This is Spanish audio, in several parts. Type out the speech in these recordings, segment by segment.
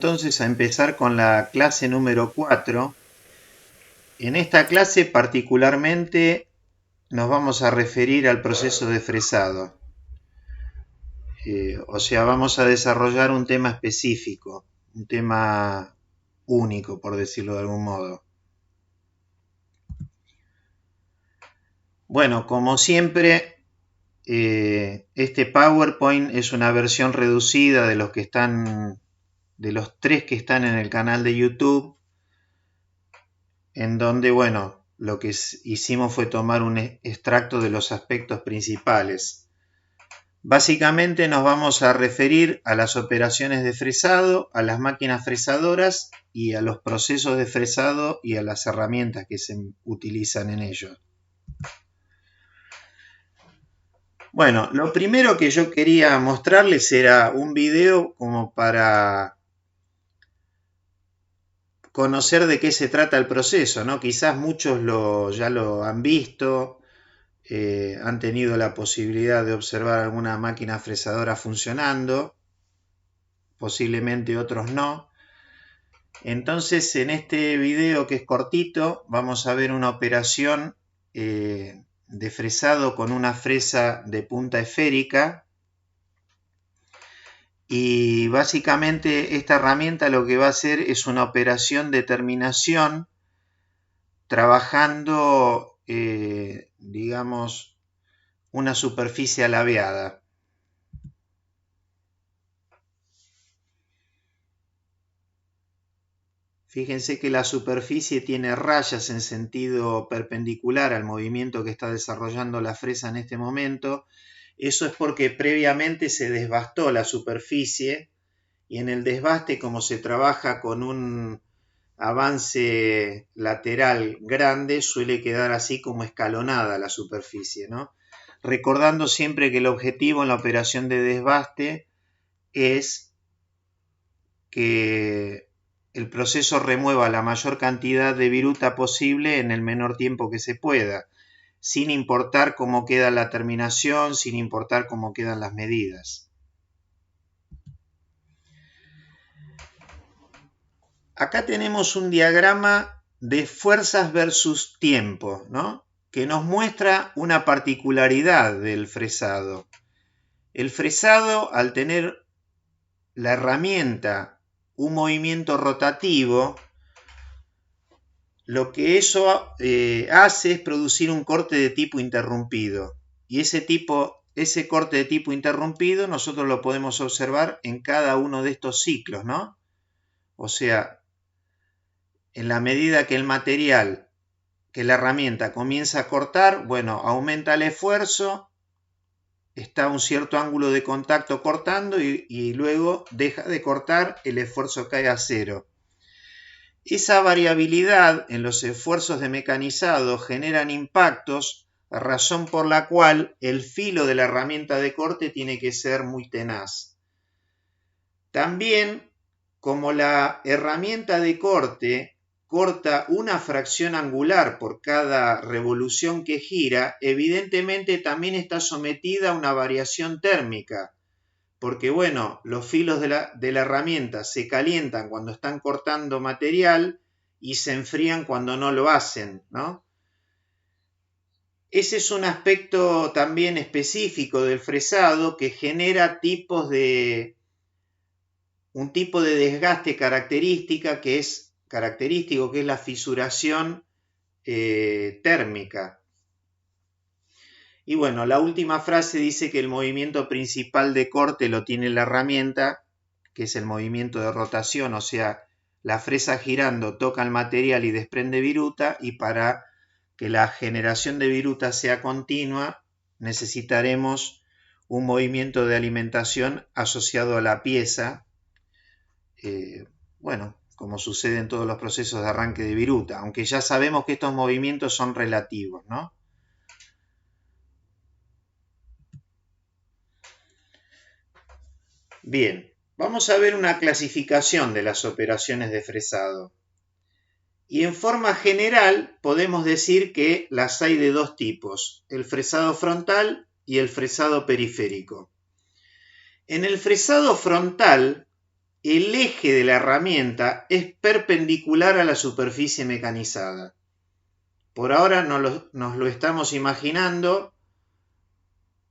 Entonces a empezar con la clase número 4. En esta clase particularmente nos vamos a referir al proceso de fresado. O sea, vamos a desarrollar un tema específico, un tema único, por decirlo de algún modo. Bueno, como siempre, este PowerPoint es una versión reducida de los tres que están en el canal de YouTube, en donde, bueno, lo que hicimos fue tomar un extracto de los aspectos principales. Básicamente nos vamos a referir a las operaciones de fresado, a las máquinas fresadoras y a los procesos de fresado y a las herramientas que se utilizan en ellos. Bueno, lo primero que yo quería mostrarles era un video como para conocer de qué se trata el proceso, ¿no? Quizás muchos ya lo han visto, han tenido la posibilidad de observar alguna máquina fresadora funcionando, posiblemente otros no. Entonces, en este video, que es cortito, vamos a ver una operación de fresado con una fresa de punta esférica. Y básicamente esta herramienta lo que va a hacer es una operación de terminación trabajando, digamos, una superficie alabeada. Fíjense que la superficie tiene rayas en sentido perpendicular al movimiento que está desarrollando la fresa en este momento. Eso es porque previamente se desbastó la superficie y en el desbaste, como se trabaja con un avance lateral grande, suele quedar así como escalonada la superficie, ¿no? Recordando siempre que el objetivo en la operación de desbaste es que el proceso remueva la mayor cantidad de viruta posible en el menor tiempo que se pueda, sin importar cómo queda la terminación, sin importar cómo quedan las medidas. Acá tenemos un diagrama de fuerzas versus tiempo, ¿no? Que nos muestra una particularidad del fresado. El fresado, al tener la herramienta un movimiento rotativo, lo que eso hace es producir un corte de tipo interrumpido. Y ese corte de tipo interrumpido nosotros lo podemos observar en cada uno de estos ciclos, ¿no? O sea, en la medida que la herramienta comienza a cortar, bueno, aumenta el esfuerzo, está a un cierto ángulo de contacto cortando y luego deja de cortar, el esfuerzo cae a cero. Esa variabilidad en los esfuerzos de mecanizado generan impactos, razón por la cual el filo de la herramienta de corte tiene que ser muy tenaz. También, como la herramienta de corte corta una fracción angular por cada revolución que gira, evidentemente también está sometida a una variación térmica, porque bueno, los filos de la herramienta se calientan cuando están cortando material y se enfrían cuando no lo hacen, ¿no? Ese es un aspecto también específico del fresado que genera un tipo de desgaste característico que es la fisuración térmica. Y bueno, la última frase dice que el movimiento principal de corte lo tiene la herramienta, que es el movimiento de rotación, o sea, la fresa girando toca el material y desprende viruta, y para que la generación de viruta sea continua necesitaremos un movimiento de alimentación asociado a la pieza, bueno, como sucede en todos los procesos de arranque de viruta, aunque ya sabemos que estos movimientos son relativos, ¿no? Bien, vamos a ver una clasificación de las operaciones de fresado. Y en forma general podemos decir que las hay de dos tipos, el fresado frontal y el fresado periférico. En el fresado frontal el eje de la herramienta es perpendicular a la superficie mecanizada. Por ahora nos lo estamos imaginando.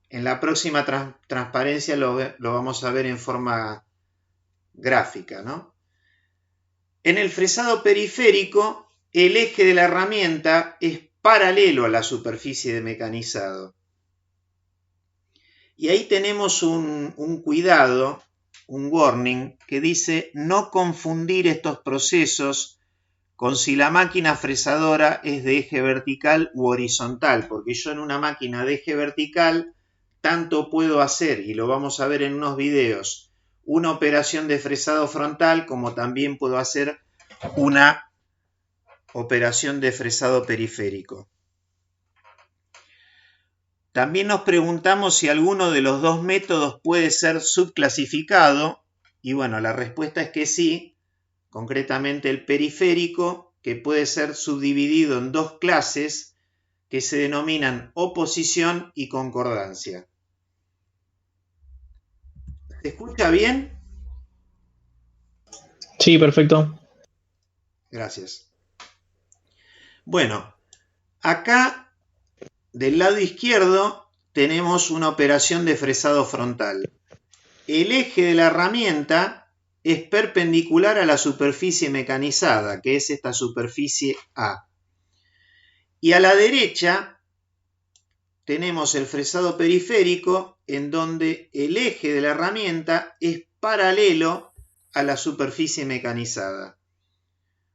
En la próxima transparencia lo vamos a ver en forma gráfica, ¿no? En el fresado periférico, el eje de la herramienta es paralelo a la superficie de mecanizado. Y ahí tenemos un cuidado, un warning, que dice no confundir estos procesos con si la máquina fresadora es de eje vertical u horizontal, porque yo en una máquina de eje vertical tanto puedo hacer, y lo vamos a ver en unos videos, una operación de fresado frontal como también puedo hacer una operación de fresado periférico. También nos preguntamos si alguno de los dos métodos puede ser subclasificado, y bueno, la respuesta es que sí, concretamente el periférico, que puede ser subdividido en dos clases que se denominan oposición y concordancia. ¿Se escucha bien? Sí, perfecto. Gracias. Bueno, acá del lado izquierdo tenemos una operación de fresado frontal. El eje de la herramienta es perpendicular a la superficie mecanizada, que es esta superficie A. Y a la derecha tenemos el fresado periférico, en donde el eje de la herramienta es paralelo a la superficie mecanizada.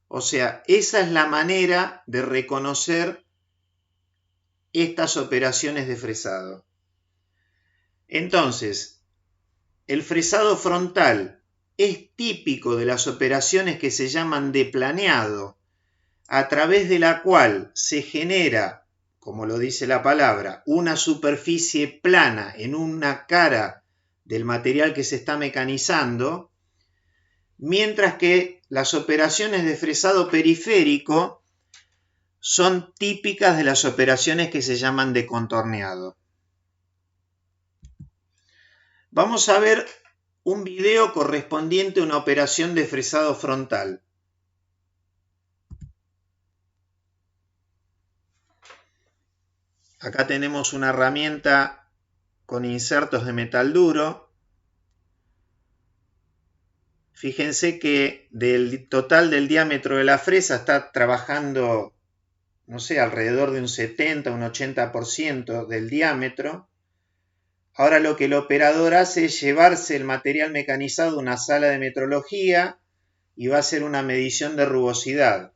O sea, esa es la manera de reconocer estas operaciones de fresado. Entonces, el fresado frontal es típico de las operaciones que se llaman de planeado, a través de la cual se genera, como lo dice la palabra, una superficie plana en una cara del material que se está mecanizando, mientras que las operaciones de fresado periférico son típicas de las operaciones que se llaman de contorneado. Vamos a ver un video correspondiente a una operación de fresado frontal. Acá tenemos una herramienta con insertos de metal duro. Fíjense que del total del diámetro de la fresa está trabajando, no sé, alrededor de un 70, un 80% del diámetro. Ahora lo que el operador hace es llevarse el material mecanizado a una sala de metrología y va a hacer una medición de rugosidad.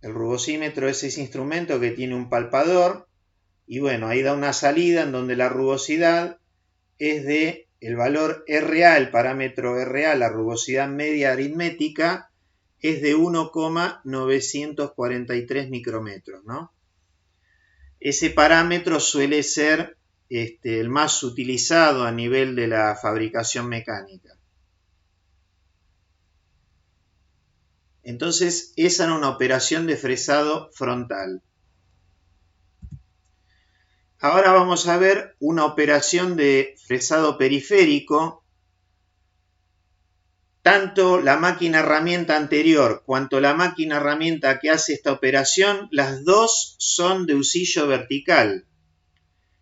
El rugosímetro es ese instrumento que tiene un palpador y bueno, ahí da una salida en donde la rugosidad es de el valor RA, el parámetro RA, la rugosidad media aritmética, es de 1,943 micrómetros, ¿no? Ese parámetro suele ser el más utilizado a nivel de la fabricación mecánica. Entonces, esa era una operación de fresado frontal. Ahora vamos a ver una operación de fresado periférico. Tanto la máquina herramienta anterior cuanto la máquina herramienta que hace esta operación, las dos son de husillo vertical.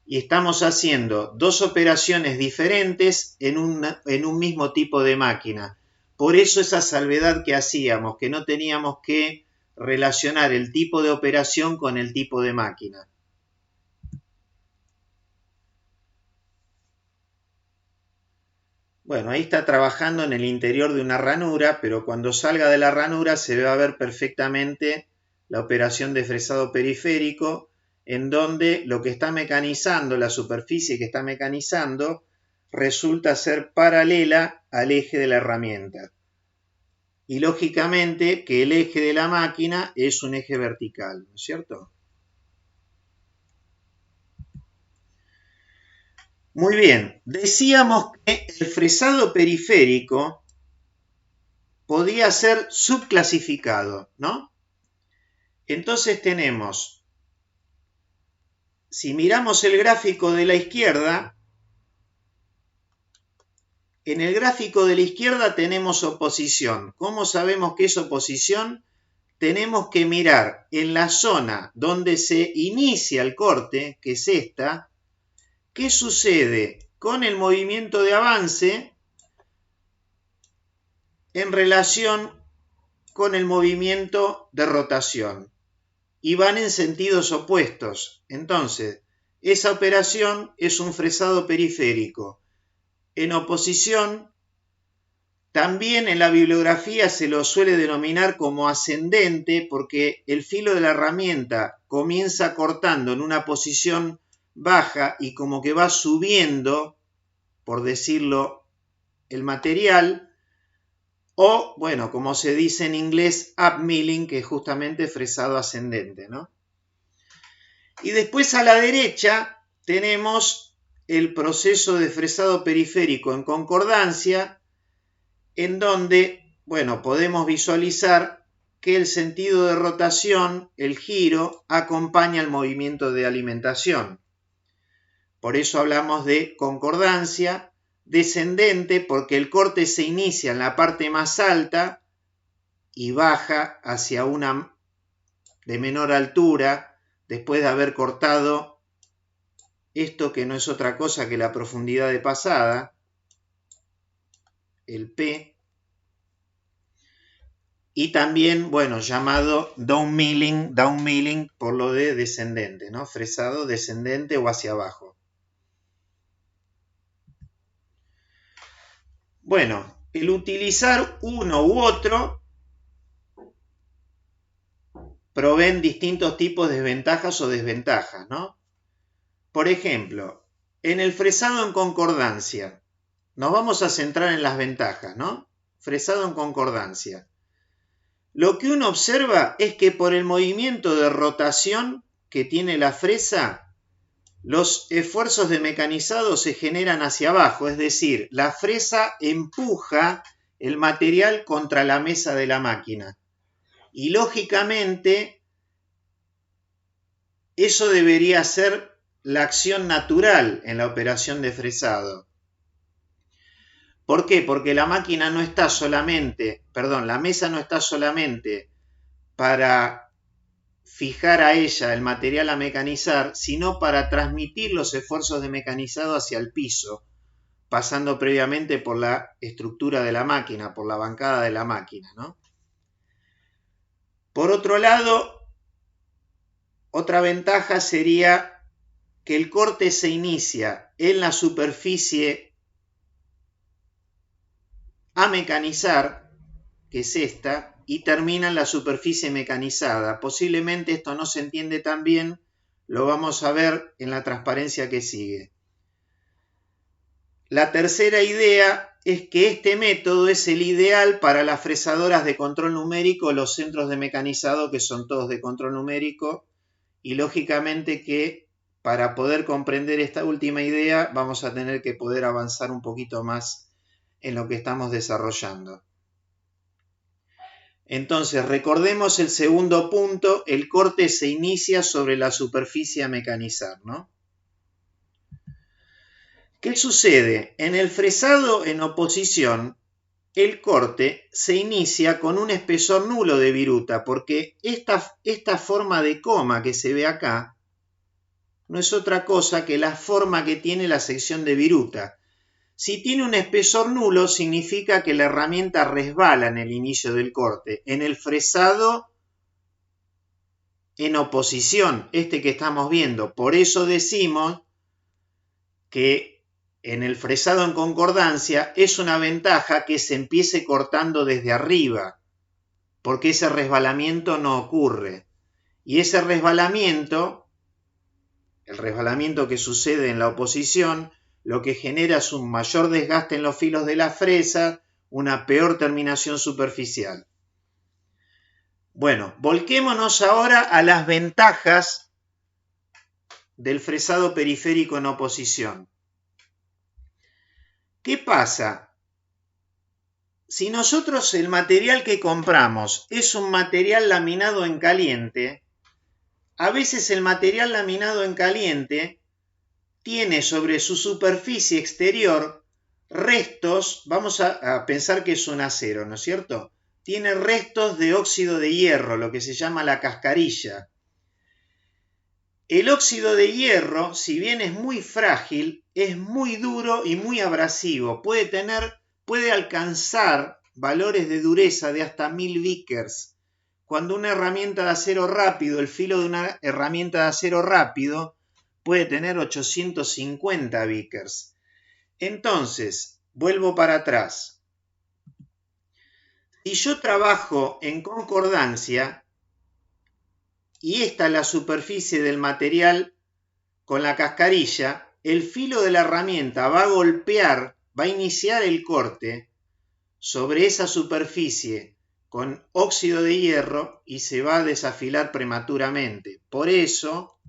Y estamos haciendo dos operaciones diferentes en un mismo tipo de máquina. Por eso esa salvedad que hacíamos, que no teníamos que relacionar el tipo de operación con el tipo de máquina. Bueno, ahí está trabajando en el interior de una ranura, pero cuando salga de la ranura se va a ver perfectamente la operación de fresado periférico, en donde lo que está mecanizando, la superficie que está mecanizando, resulta ser paralela al eje de la herramienta. Y lógicamente que el eje de la máquina es un eje vertical, ¿no es cierto? Muy bien, decíamos que el fresado periférico podía ser subclasificado, ¿no? Entonces tenemos, si miramos el gráfico de la izquierda, En el gráfico de la izquierda tenemos oposición. ¿Cómo sabemos que es oposición? Tenemos que mirar en la zona donde se inicia el corte, que es esta, qué sucede con el movimiento de avance en relación con el movimiento de rotación. Y van en sentidos opuestos. Entonces, esa operación es un fresado periférico. En oposición, también en la bibliografía se lo suele denominar como ascendente porque el filo de la herramienta comienza cortando en una posición baja y como que va subiendo, por decirlo, el material, o, bueno, como se dice en inglés, upmilling, que es justamente fresado ascendente, ¿no? Y después a la derecha tenemos el proceso de fresado periférico en concordancia, en donde, bueno, podemos visualizar que el sentido de rotación, el giro, acompaña el movimiento de alimentación. Por eso hablamos de concordancia descendente, porque el corte se inicia en la parte más alta y baja hacia una de menor altura, después de haber cortado esto que no es otra cosa que la profundidad de pasada, el P, y también, bueno, llamado downmilling por lo de descendente, ¿no? Fresado descendente o hacia abajo. Bueno, el utilizar uno u otro proveen distintos tipos de ventajas o desventajas, ¿no? Por ejemplo, en el fresado en concordancia, nos vamos a centrar en las ventajas, ¿no? Fresado en concordancia. Lo que uno observa es que por el movimiento de rotación que tiene la fresa, los esfuerzos de mecanizado se generan hacia abajo, es decir, la fresa empuja el material contra la mesa de la máquina. Y lógicamente, eso debería ser la acción natural en la operación de fresado. ¿Por qué? Porque la máquina no está solamente, la mesa no está solamente para fijar a ella el material a mecanizar, sino para transmitir los esfuerzos de mecanizado hacia el piso, pasando previamente por la estructura de la máquina, por la bancada de la máquina, ¿no? Por otro lado, otra ventaja sería que el corte se inicia en la superficie a mecanizar, que es esta, y termina en la superficie mecanizada. Posiblemente esto no se entiende tan bien, lo vamos a ver en la transparencia que sigue. La tercera idea es que este método es el ideal para las fresadoras de control numérico, los centros de mecanizado que son todos de control numérico, y lógicamente que para poder comprender esta última idea vamos a tener que poder avanzar un poquito más en lo que estamos desarrollando. Entonces, recordemos el segundo punto, el corte se inicia sobre la superficie a mecanizar, ¿no? ¿Qué sucede? En el fresado en oposición, el corte se inicia con un espesor nulo de viruta, porque esta forma de coma que se ve acá no es otra cosa que la forma que tiene la sección de viruta. Si tiene un espesor nulo, significa que la herramienta resbala en el inicio del corte. En el fresado en oposición, este que estamos viendo. Por eso decimos que en el fresado en concordancia es una ventaja que se empiece cortando desde arriba, porque ese resbalamiento no ocurre. Y ese resbalamiento, el resbalamiento que sucede en la oposición, lo que genera es un mayor desgaste en los filos de la fresa, una peor terminación superficial. Bueno, volquémonos ahora a las ventajas del fresado periférico en oposición. ¿Qué pasa? Si nosotros el material que compramos es un material laminado en caliente, a veces el material laminado en caliente tiene sobre su superficie exterior restos, vamos a pensar que es un acero, ¿no es cierto? Tiene restos de óxido de hierro, lo que se llama la cascarilla. El óxido de hierro, si bien es muy frágil, es muy duro y muy abrasivo. Puede alcanzar valores de dureza de hasta 1000 Vickers. Cuando una herramienta de acero rápido, el filo de una herramienta de acero rápido, puede tener 850 Vickers. Entonces, vuelvo para atrás. Si yo trabajo en concordancia, y esta es la superficie del material con la cascarilla, el filo de la herramienta va a golpear, va a iniciar el corte sobre esa superficie con óxido de hierro y se va a desafilar prematuramente. Por eso,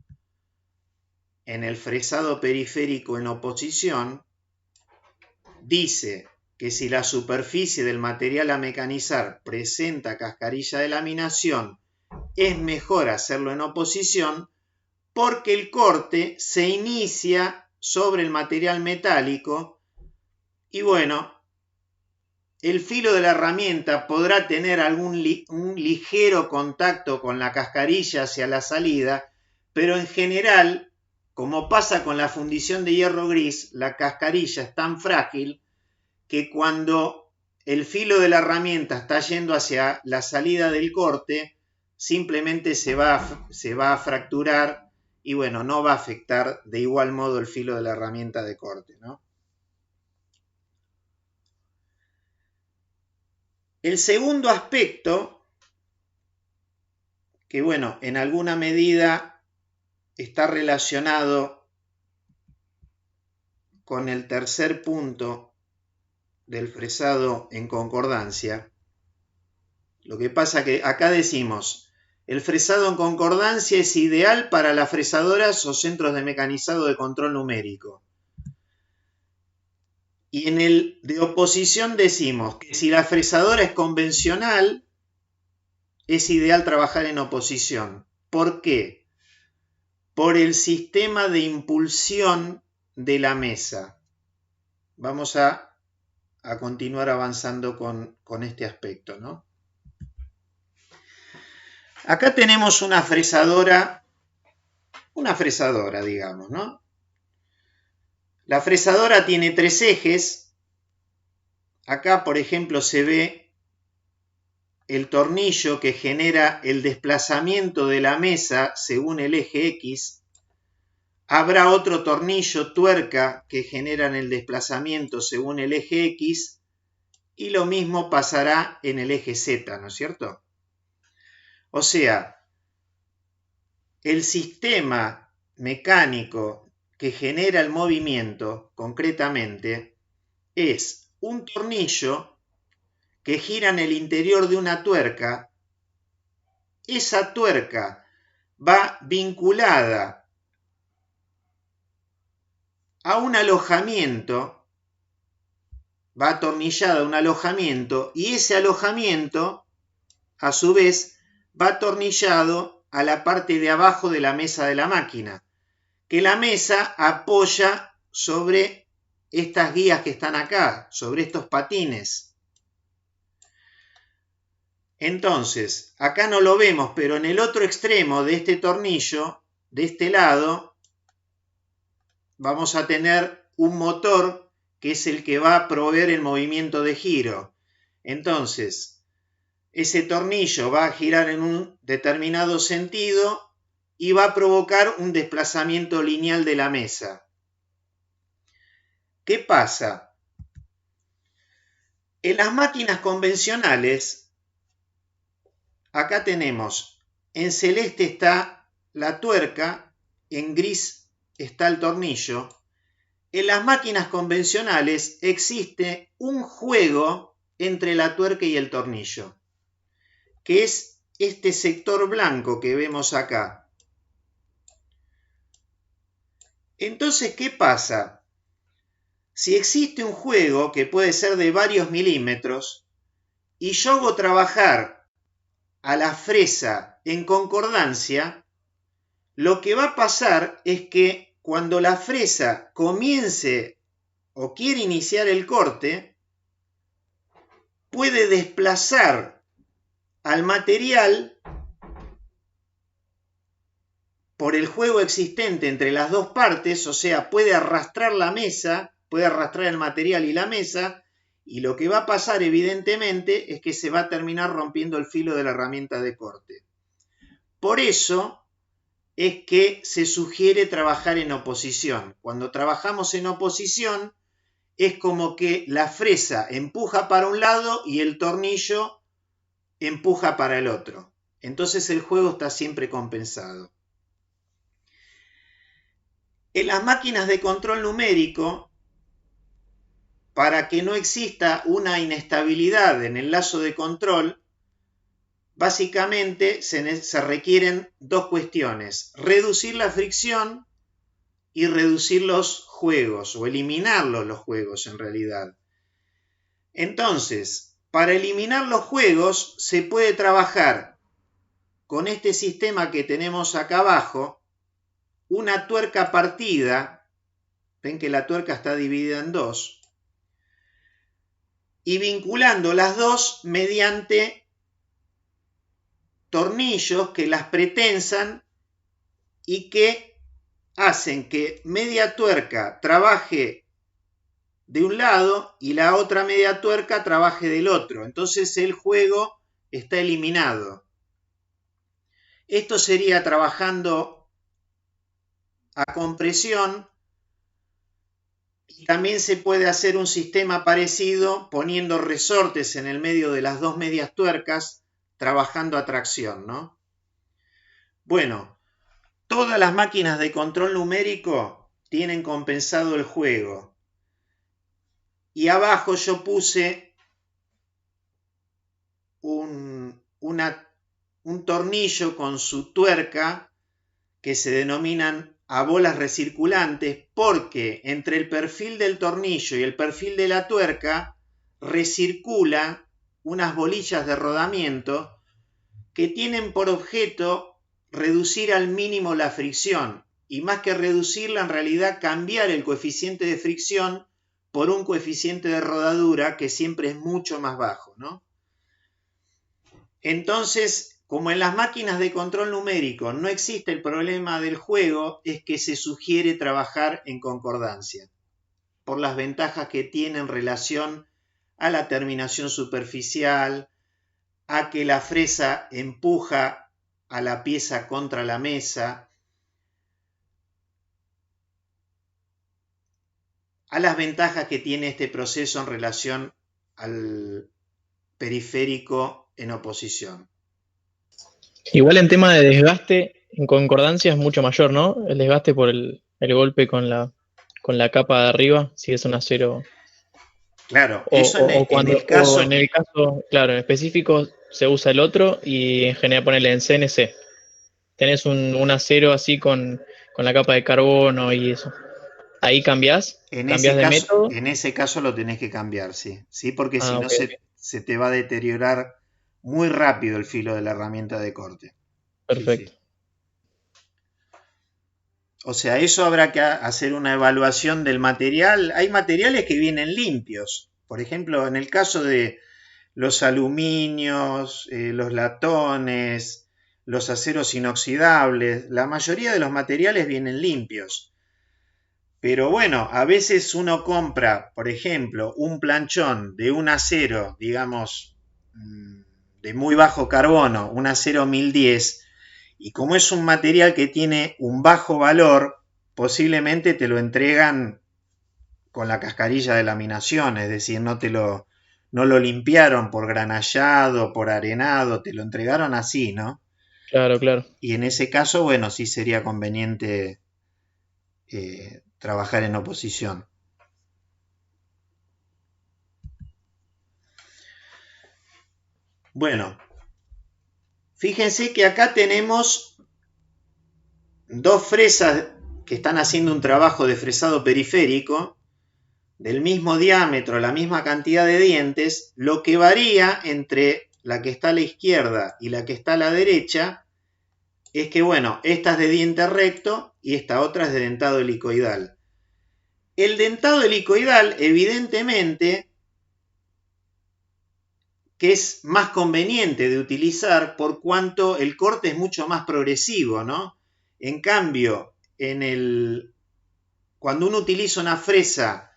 en el fresado periférico en oposición, dice que si la superficie del material a mecanizar presenta cascarilla de laminación, es mejor hacerlo en oposición porque el corte se inicia sobre el material metálico y bueno, el filo de la herramienta podrá tener un ligero contacto con la cascarilla hacia la salida, pero en general, como pasa con la fundición de hierro gris, la cascarilla es tan frágil que cuando el filo de la herramienta está yendo hacia la salida del corte, simplemente se va a fracturar y bueno, no va a afectar de igual modo el filo de la herramienta de corte, ¿no? El segundo aspecto, que bueno, en alguna medida está relacionado con el tercer punto del fresado en concordancia. Lo que pasa que acá decimos, el fresado en concordancia es ideal para las fresadoras o centros de mecanizado de control numérico. Y en el de oposición decimos que si la fresadora es convencional, es ideal trabajar en oposición. ¿Por qué? Por el sistema de impulsión de la mesa. Vamos a continuar avanzando con este aspecto, ¿no? Acá tenemos una fresadora, digamos, ¿no? La fresadora tiene 3 ejes. Acá, por ejemplo, se ve el tornillo que genera el desplazamiento de la mesa según el eje X. Habrá otro tornillo, tuerca, que generan el desplazamiento según el eje X. Y lo mismo pasará en el eje Z, ¿no es cierto? O sea, el sistema mecánico que genera el movimiento, concretamente, es un tornillo que gira en el interior de una tuerca. Esa tuerca va vinculada a un alojamiento, va atornillada a un alojamiento y ese alojamiento, a su vez, va atornillado a la parte de abajo de la mesa de la máquina, que la mesa apoya sobre estas guías que están acá, sobre estos patines. Entonces, acá no lo vemos, pero en el otro extremo de este tornillo, de este lado, vamos a tener un motor que es el que va a proveer el movimiento de giro. Entonces, ese tornillo va a girar en un determinado sentido y va a provocar un desplazamiento lineal de la mesa. ¿Qué pasa? En las máquinas convencionales, acá tenemos, en celeste está la tuerca, en gris está el tornillo. En las máquinas convencionales existe un juego entre la tuerca y el tornillo, que es este sector blanco que vemos acá. Entonces, ¿qué pasa? Si existe un juego que puede ser de varios milímetros y yo hago trabajar a la fresa en concordancia, lo que va a pasar es que cuando la fresa comience o quiere iniciar el corte, puede desplazar al material por el juego existente entre las dos partes, o sea, puede arrastrar la mesa, puede arrastrar el material y la mesa, y lo que va a pasar evidentemente es que se va a terminar rompiendo el filo de la herramienta de corte. Por eso es que se sugiere trabajar en oposición. Cuando trabajamos en oposición es como que la fresa empuja para un lado y el tornillo empuja para el otro. Entonces el juego está siempre compensado. En las máquinas de control numérico, para que no exista una inestabilidad en el lazo de control, básicamente se requieren dos cuestiones: reducir la fricción y reducir los juegos, o eliminarlos los juegos en realidad. Entonces, para eliminar los juegos se puede trabajar con este sistema que tenemos acá abajo, una tuerca partida. Ven que la tuerca está dividida en dos, y vinculando las dos mediante tornillos que las pretensan y que hacen que media tuerca trabaje de un lado y la otra media tuerca trabaje del otro. Entonces el juego está eliminado. Esto sería trabajando a compresión. Y también se puede hacer un sistema parecido poniendo resortes en el medio de las dos medias tuercas, trabajando a tracción, ¿no? Bueno, todas las máquinas de control numérico tienen compensado el juego. Y abajo yo puse un tornillo con su tuerca que se denominan a bolas recirculantes, porque entre el perfil del tornillo y el perfil de la tuerca recircula unas bolillas de rodamiento que tienen por objeto reducir al mínimo la fricción, y más que reducirla, en realidad cambiar el coeficiente de fricción por un coeficiente de rodadura que siempre es mucho más bajo, ¿no? Entonces, como en las máquinas de control numérico no existe el problema del juego, es que se sugiere trabajar en concordancia, por las ventajas que tiene en relación a la terminación superficial, a que la fresa empuja a la pieza contra la mesa, a las ventajas que tiene este proceso en relación al periférico en oposición. Igual en tema de desgaste, en concordancia es mucho mayor, ¿no? El desgaste por el golpe con la capa de arriba, si es un acero. Claro, eso en el caso... O en el caso, claro, en específico se usa el otro y en general ponerle en CNC. Tenés un acero así con la capa de carbono y eso. Ahí cambiás de método. En ese caso lo tenés que cambiar, sí. Sí, porque si no Okay. se te va a deteriorar muy rápido el filo de la herramienta de corte. Perfecto. Sí. O sea, eso habrá que hacer una evaluación del material. Hay materiales que vienen limpios. Por ejemplo, en el caso de los aluminios, los latones, los aceros inoxidables, la mayoría de los materiales vienen limpios. Pero bueno, a veces uno compra, por ejemplo, un planchón de un acero, digamos, de muy bajo carbono, un acero 1010, y como es un material que tiene un bajo valor, posiblemente te lo entregan con la cascarilla de laminación, es decir, no lo limpiaron por granallado, por arenado, te lo entregaron así, ¿no? Claro, claro. Y en ese caso, bueno, sí sería conveniente trabajar en oposición. Bueno, fíjense que acá tenemos dos fresas que están haciendo un trabajo de fresado periférico del mismo diámetro, la misma cantidad de dientes. Lo que varía entre la que está a la izquierda y la que está a la derecha es que, bueno, esta es de diente recto y esta otra es de dentado helicoidal. El dentado helicoidal, evidentemente, que es más conveniente de utilizar por cuanto el corte es mucho más progresivo, ¿no? En cambio, cuando uno utiliza una fresa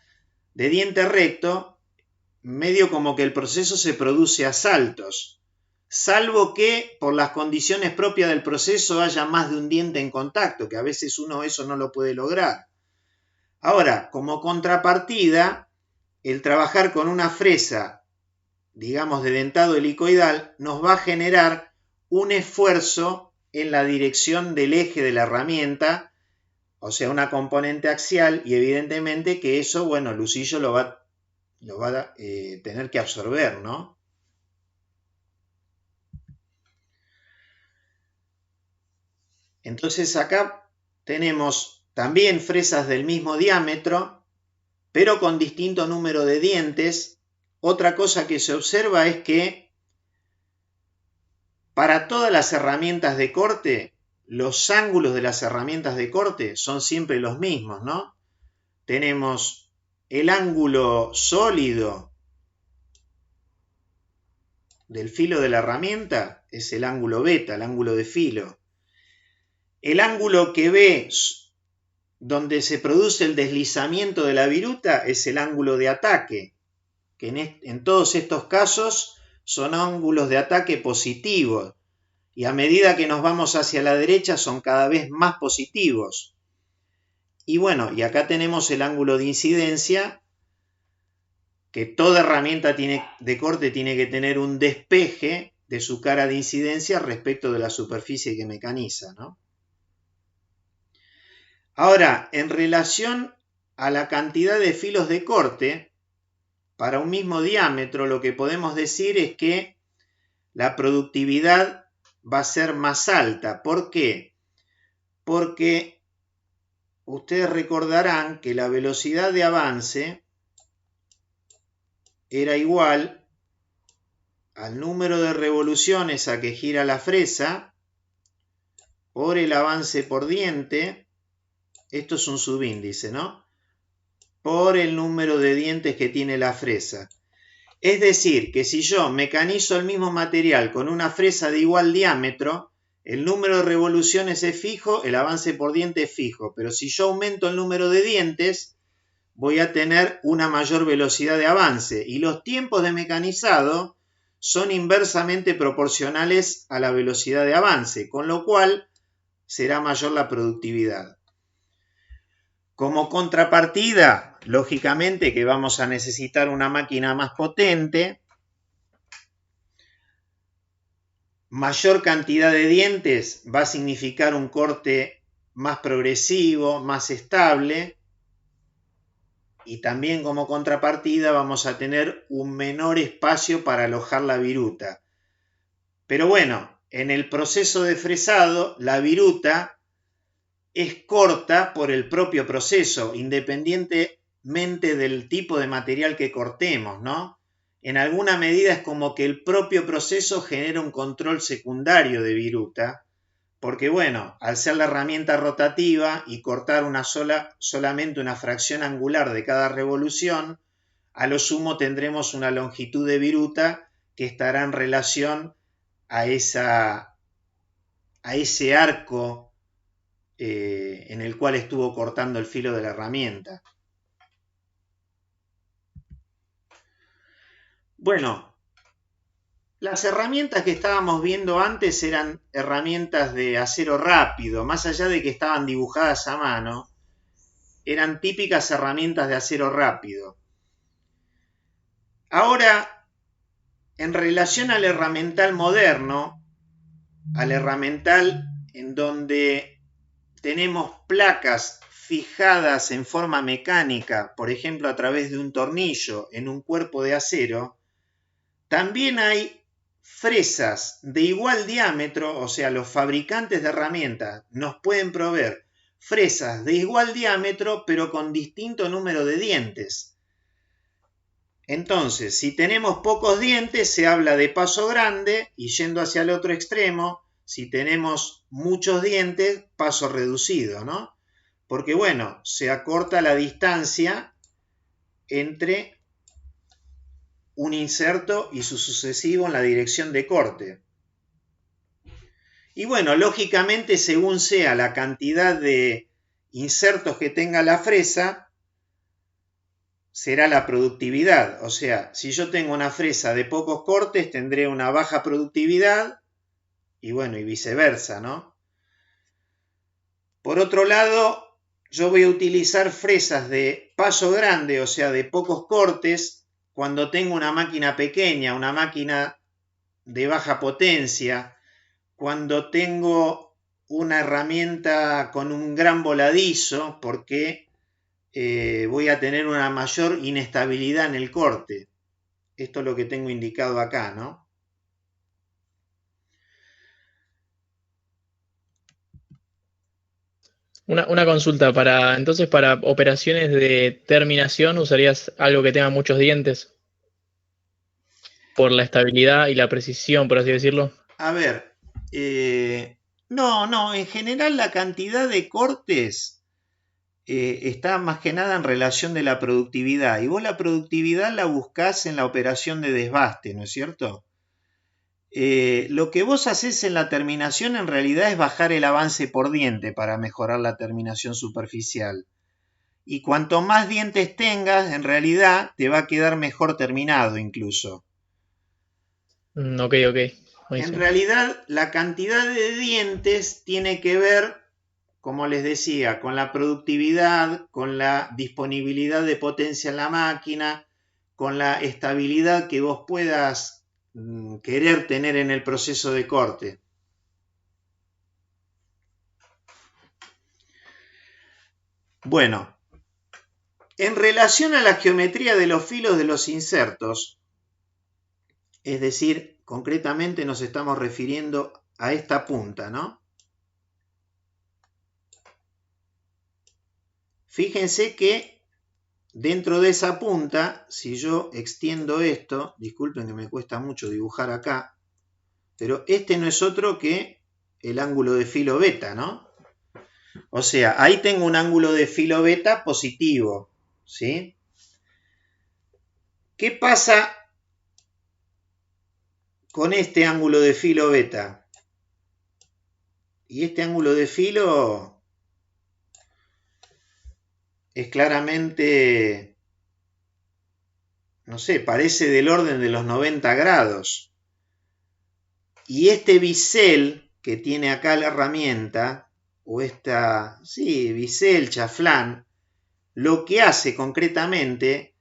de diente recto, medio como que el proceso se produce a saltos, salvo que por las condiciones propias del proceso haya más de un diente en contacto, que a veces uno eso no lo puede lograr. Ahora, como contrapartida, el trabajar con una fresa, digamos de dentado helicoidal, nos va a generar un esfuerzo en la dirección del eje de la herramienta, o sea, una componente axial, y evidentemente que eso, bueno, el usillo lo va a tener que absorber, ¿no? Entonces acá tenemos también fresas del mismo diámetro, pero con distinto número de dientes. Otra cosa que se observa es que para todas las herramientas de corte, los ángulos de las herramientas de corte son siempre los mismos, ¿no? Tenemos el ángulo sólido del filo de la herramienta, es el ángulo beta, el ángulo de filo. El ángulo que ve donde se produce el deslizamiento de la viruta es el ángulo de ataque, que en todos estos casos son ángulos de ataque positivos, y a medida que nos vamos hacia la derecha son cada vez más positivos. Y bueno, y acá tenemos el ángulo de incidencia, que toda herramienta de corte tiene que tener un despeje de su cara de incidencia respecto de la superficie que mecaniza, ¿no? Ahora, en relación a la cantidad de filos de corte, para un mismo diámetro lo que podemos decir es que la productividad va a ser más alta. ¿Por qué? Porque ustedes recordarán que la velocidad de avance era igual al número de revoluciones a que gira la fresa por el avance por diente. Esto es un subíndice, ¿no? Por el número de dientes que tiene la fresa. Es decir, que si yo mecanizo el mismo material con una fresa de igual diámetro, el número de revoluciones es fijo, el avance por diente es fijo. Pero si yo aumento el número de dientes, voy a tener una mayor velocidad de avance. Y los tiempos de mecanizado son inversamente proporcionales a la velocidad de avance, con lo cual será mayor la productividad. Como contrapartida, lógicamente que vamos a necesitar una máquina más potente, mayor cantidad de dientes va a significar un corte más progresivo, más estable, y también como contrapartida vamos a tener un menor espacio para alojar la viruta. Pero bueno, en el proceso de fresado, la viruta es corta por el propio proceso, independientemente del tipo de material que cortemos, ¿no? En alguna medida es como que el propio proceso genera un control secundario de viruta, porque bueno, al ser la herramienta rotativa y cortar solamente una fracción angular de cada revolución, a lo sumo tendremos una longitud de viruta que estará en relación a ese arco en el cual estuvo cortando el filo de la herramienta. Bueno, las herramientas que estábamos viendo antes eran herramientas de acero rápido, más allá de que estaban dibujadas a mano, eran típicas herramientas de acero rápido. Ahora, en relación al herramental moderno, al herramental en donde tenemos placas fijadas en forma mecánica, por ejemplo a través de un tornillo en un cuerpo de acero, también hay fresas de igual diámetro, o sea, los fabricantes de herramientas nos pueden proveer fresas de igual diámetro, pero con distinto número de dientes. Entonces, si tenemos pocos dientes, se habla de paso grande y yendo hacia el otro extremo, si tenemos muchos dientes, paso reducido, ¿no? porque bueno, se acorta la distancia entre un inserto y su sucesivo en la dirección de corte. Y bueno, lógicamente, según sea la cantidad de insertos que tenga la fresa, será la productividad. O sea, si yo tengo una fresa de pocos cortes, tendré una baja productividad y bueno, y viceversa, ¿no? Por otro lado, yo voy a utilizar fresas de paso grande, o sea, de pocos cortes, cuando tengo una máquina pequeña, una máquina de baja potencia, cuando tengo una herramienta con un gran voladizo, porque voy a tener una mayor inestabilidad en el corte. Esto es lo que tengo indicado acá, ¿no? Una consulta, entonces para operaciones de terminación usarías algo que tenga muchos dientes por la estabilidad y la precisión, por así decirlo. A ver, no, en general la cantidad de cortes está más que nada en relación de la productividad. Y vos la productividad la buscás en la operación de desbaste, ¿no es cierto? Lo que vos haces en la terminación en realidad es bajar el avance por diente para mejorar la terminación superficial. Y cuanto más dientes tengas, en realidad te va a quedar mejor terminado incluso. Ok, ok. En Buenísimo. realidad, la cantidad de dientes tiene que ver, como les decía, con la productividad, con la disponibilidad de potencia en la máquina, con la estabilidad que vos puedas querer tener en el proceso de corte. Bueno, en relación a la geometría de los filos de los insertos, es decir, concretamente nos estamos refiriendo a esta punta, ¿no? Fíjense que dentro de esa punta, si yo extiendo esto, disculpen que me cuesta mucho dibujar acá, pero este no es otro que el ángulo de filo beta, ¿no? O sea, ahí tengo un ángulo de filo beta positivo, ¿sí? ¿Qué pasa con este ángulo de filo beta? Y este ángulo de filo es claramente, no sé, parece del orden de los 90 grados. Y este bisel que tiene acá la herramienta, o esta, sí, bisel, chaflán, lo que hace concretamente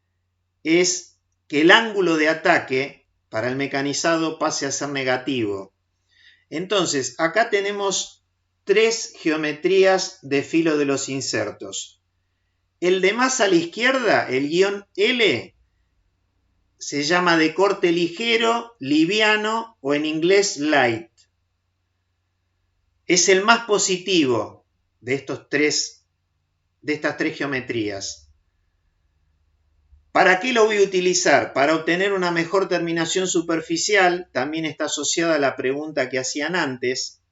es que el ángulo de ataque para el mecanizado pase a ser negativo. Entonces, acá tenemos tres geometrías de filo de los insertos. El de más a la izquierda, el guión L, se llama de corte ligero, liviano o en inglés light. Es el más positivo de estas tres geometrías. ¿Para qué lo voy a utilizar? Para obtener una mejor terminación superficial, también está asociada a la pregunta que hacían antes.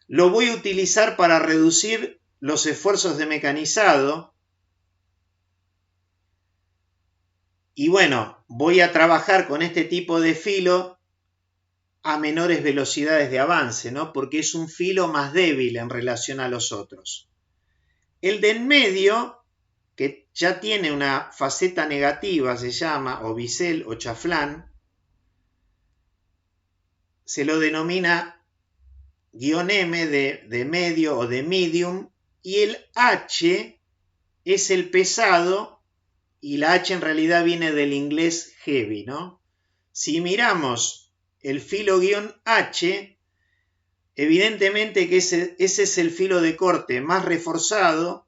Lo voy a utilizar para reducir los esfuerzos de mecanizado. Y bueno, voy a trabajar con este tipo de filo a menores velocidades de avance, ¿no? Porque es un filo más débil en relación a los otros. El de en medio, que ya tiene una faceta negativa, se llama o bisel o chaflán, se lo denomina guión M de medio o de medium, y el H es el pesado, y la H en realidad viene del inglés heavy, ¿no? Si miramos el filo guión H, evidentemente que ese es el filo de corte más reforzado,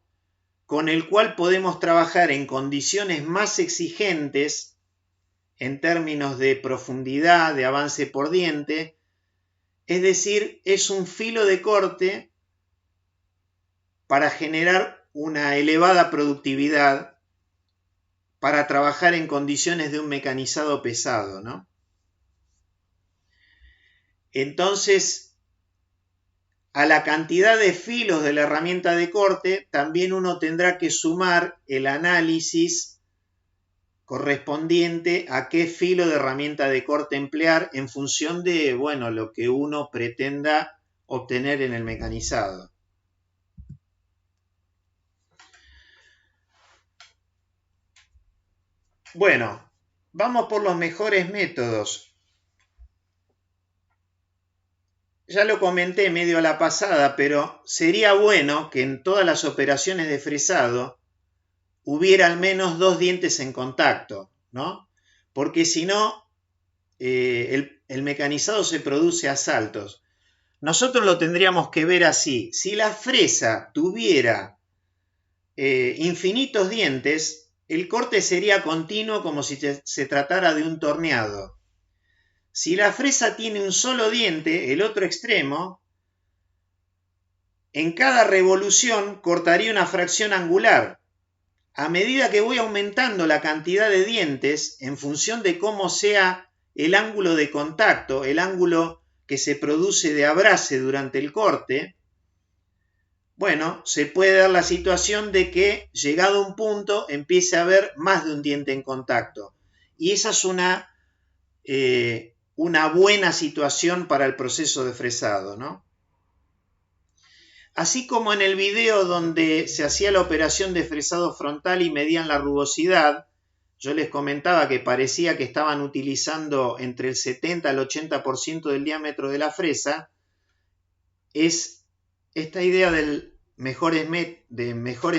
con el cual podemos trabajar en condiciones más exigentes en términos de profundidad, de avance por diente. Es decir, es un filo de corte para generar una elevada productividad, para trabajar en condiciones de un mecanizado pesado, ¿no? Entonces, a la cantidad de filos de la herramienta de corte, también uno tendrá que sumar el análisis correspondiente a qué filo de herramienta de corte emplear en función de, bueno, lo que uno pretenda obtener en el mecanizado. Bueno, vamos por los mejores métodos. Ya lo comenté medio a la pasada, pero sería bueno que en todas las operaciones de fresado hubiera al menos 2 dientes en contacto, ¿no? Porque si no, el mecanizado se produce a saltos. Nosotros lo tendríamos que ver así. Si la fresa tuviera infinitos dientes, el corte sería continuo como si se tratara de un torneado. Si la fresa tiene un solo diente, el otro extremo, en cada revolución cortaría una fracción angular. A medida que voy aumentando la cantidad de dientes, en función de cómo sea el ángulo de contacto, el ángulo que se produce de abrace durante el corte, bueno, se puede dar la situación de que, llegado a un punto, empiece a haber más de un diente en contacto. Y esa es una buena situación para el proceso de fresado, ¿no? Así como en el video donde se hacía la operación de fresado frontal y medían la rugosidad, yo les comentaba que parecía que estaban utilizando entre el 70 al 80% del diámetro de la fresa, es esta idea de mejores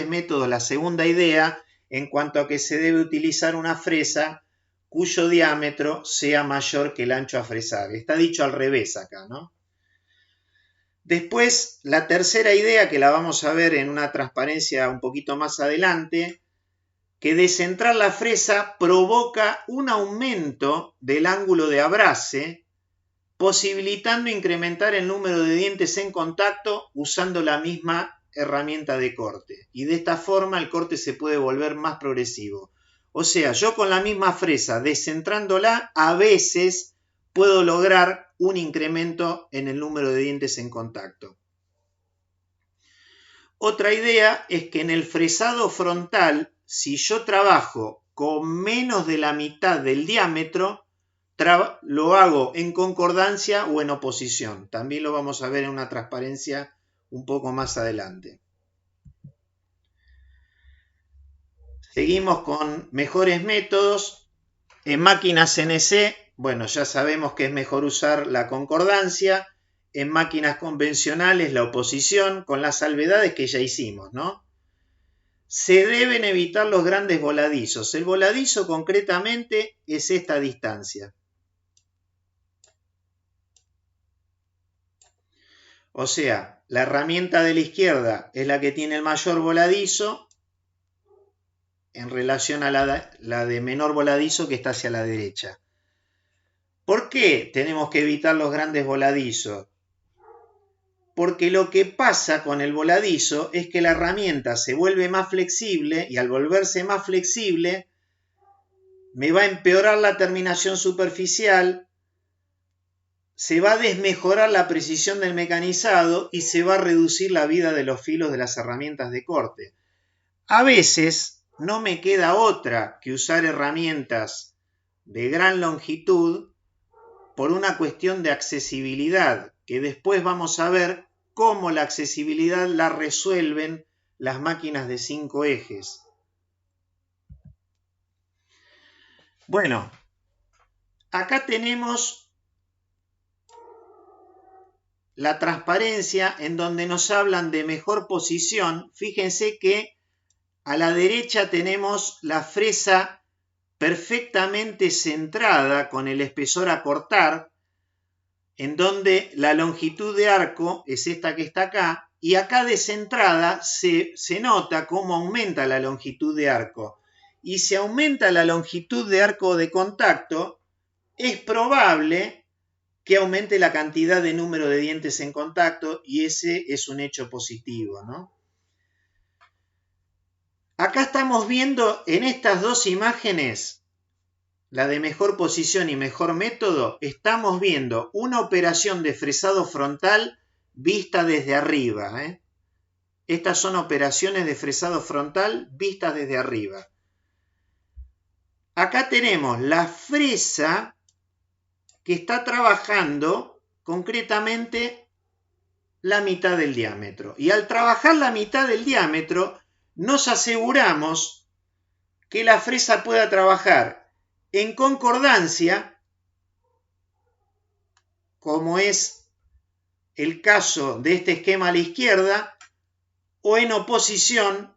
métodos, la segunda idea en cuanto a que se debe utilizar una fresa cuyo diámetro sea mayor que el ancho a fresar. Está dicho al revés acá, ¿no? Después, la tercera idea, que la vamos a ver en una transparencia un poquito más adelante, que descentrar la fresa provoca un aumento del ángulo de abrace, posibilitando incrementar el número de dientes en contacto usando la misma herramienta de corte. Y de esta forma el corte se puede volver más progresivo. O sea, yo con la misma fresa, descentrándola, a veces puedo lograr un incremento en el número de dientes en contacto. Otra idea es que en el fresado frontal, si yo trabajo con menos de la mitad del diámetro, lo hago en concordancia o en oposición. También lo vamos a ver en una transparencia un poco más adelante. Seguimos con mejores métodos. En máquinas CNC, bueno, ya sabemos que es mejor usar la concordancia. En máquinas convencionales, la oposición, con las salvedades que ya hicimos, ¿no? Se deben evitar los grandes voladizos. El voladizo concretamente es esta distancia. O sea, la herramienta de la izquierda es la que tiene el mayor voladizo en relación a la de menor voladizo que está hacia la derecha. ¿Por qué tenemos que evitar los grandes voladizos? Porque lo que pasa con el voladizo es que la herramienta se vuelve más flexible y al volverse más flexible me va a empeorar la terminación superficial, se va a desmejorar la precisión del mecanizado y se va a reducir la vida de los filos de las herramientas de corte. A veces no me queda otra que usar herramientas de gran longitud por una cuestión de accesibilidad, que después vamos a ver cómo la accesibilidad la resuelven las máquinas de 5 ejes. Bueno, acá tenemos la transparencia en donde nos hablan de mejor posición. Fíjense que a la derecha tenemos la fresa perfectamente centrada con el espesor a cortar, en donde la longitud de arco es esta que está acá, y acá descentrada se nota cómo aumenta la longitud de arco. Y si aumenta la longitud de arco de contacto, es probable que aumente la cantidad de número de dientes en contacto, y ese es un hecho positivo, ¿no? Acá estamos viendo en estas dos imágenes, la de mejor posición y mejor método, estamos viendo una operación de fresado frontal vista desde arriba. Estas son operaciones de fresado frontal vistas desde arriba. Acá tenemos la fresa que está trabajando concretamente la mitad del diámetro. Y al trabajar la mitad del diámetro, nos aseguramos que la fresa pueda trabajar en concordancia, como es el caso de este esquema a la izquierda, o en oposición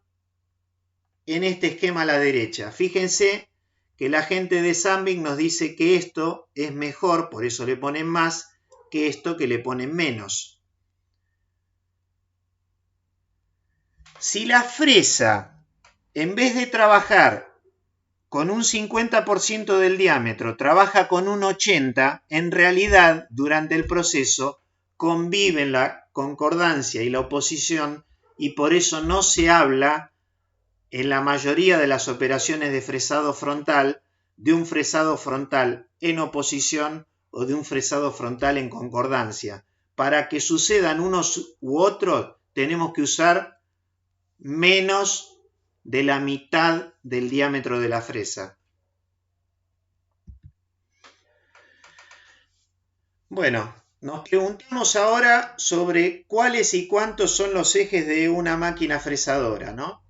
en este esquema a la derecha. Fíjense que la gente de Sandvik nos dice que esto es mejor, por eso le ponen más, que esto que le ponen menos. Si la fresa, en vez de trabajar con un 50% del diámetro, trabaja con un 80%, en realidad, durante el proceso, conviven la concordancia y la oposición, y por eso no se habla en la mayoría de las operaciones de fresado frontal de un fresado frontal en oposición o de un fresado frontal en concordancia. Para que sucedan unos u otros, tenemos que usar menos de la mitad del diámetro de la fresa. Bueno, nos preguntamos ahora sobre cuáles y cuántos son los ejes de una máquina fresadora, ¿no?